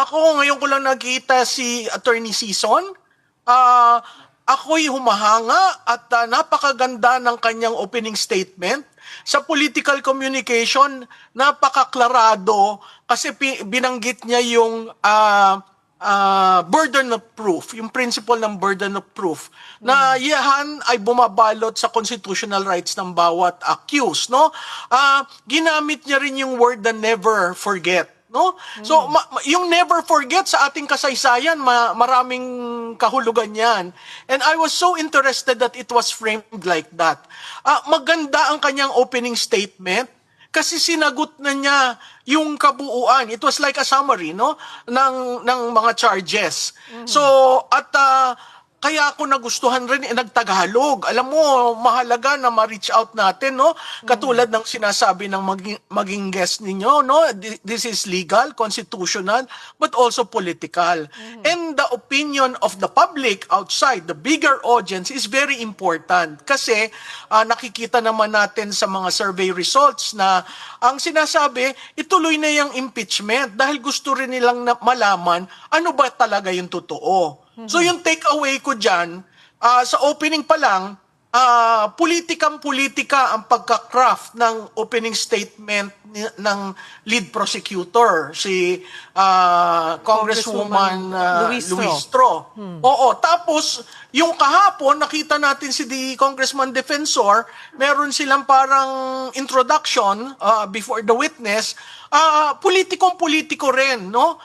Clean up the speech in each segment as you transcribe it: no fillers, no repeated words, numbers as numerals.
Ako ngayon ko lang nakita si Attorney Sison. Ah, ako'y humahanga at napakaganda ng kanyang opening statement. Sa political communication, napakaklarado kasi binanggit niya yung burden of proof, yung principle ng burden of proof, na yan ay bumabalot sa constitutional rights ng bawat accused, no? Ginamit niya rin yung word na never forget, no? So yung never forget sa ating kasaysayan, maraming kahulugan yan. And I was so interested that it was framed like that. Maganda ang kanyang opening statement kasi sinagot na niya yung kabuuan. It was like a summary, no, ng mga charges. So at kaya ako nagustuhan rin nagtagalog. Alam mo, mahalaga na ma-reach out natin, no? Katulad ng sinasabi ng maging guest ninyo, no? This is legal, constitutional, but also political. And the opinion of the public outside, the bigger audience, is very important. Kasi nakikita naman natin sa mga survey results na ang sinasabi, ituloy na yung impeachment dahil gusto rin nilang malaman ano ba talaga yung totoo. So yung takeaway ko dyan, sa opening pa lang, politikang-politika ang pagka-craft ng opening statement ng lead prosecutor, si Congresswoman Luistro. Oo, tapos yung kahapon, nakita natin si Congressman Defensor, meron silang parang introduction before the witness, politikong-politiko rin, no?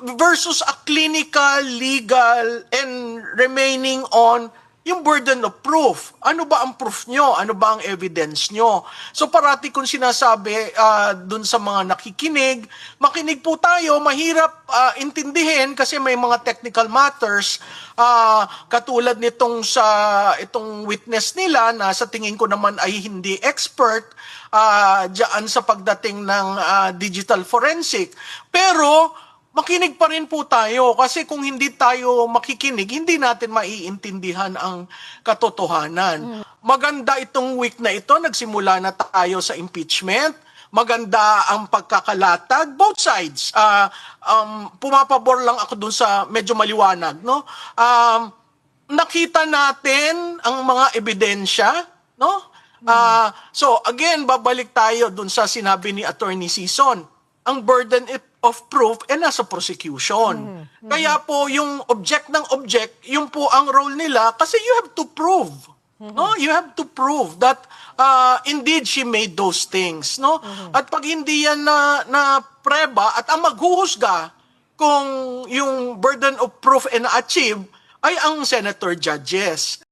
Versus a clinical, legal, and remaining on yung burden of proof. Ano ba ang proof nyo? Ano ba ang evidence nyo? So parati kong sinasabi dun sa mga nakikinig, makinig po tayo, mahirap intindihin kasi may mga technical matters katulad nitong itong witness nila na sa tingin ko naman ay hindi expert diyan sa pagdating ng digital forensic. Pero makinig pa rin po tayo kasi kung hindi tayo makikinig, hindi natin maiintindihan ang katotohanan. Maganda itong week na ito, nagsimula na tayo sa impeachment. Maganda ang pagkakalatag, both sides. Pumapabor lang ako dun sa medyo maliwanag, no? Nakita natin ang mga ebidensya, no? So again, babalik tayo dun sa sinabi ni Attorney Sison. Ang burden of proof nasa prosecution. Kaya po yung object ng object, yung po ang role nila kasi you have to prove. No, you have to prove that indeed she made those things, no? At pag hindi yan na preba at ang maghuhusga kung yung burden of proof na achieve ay ang senator judges.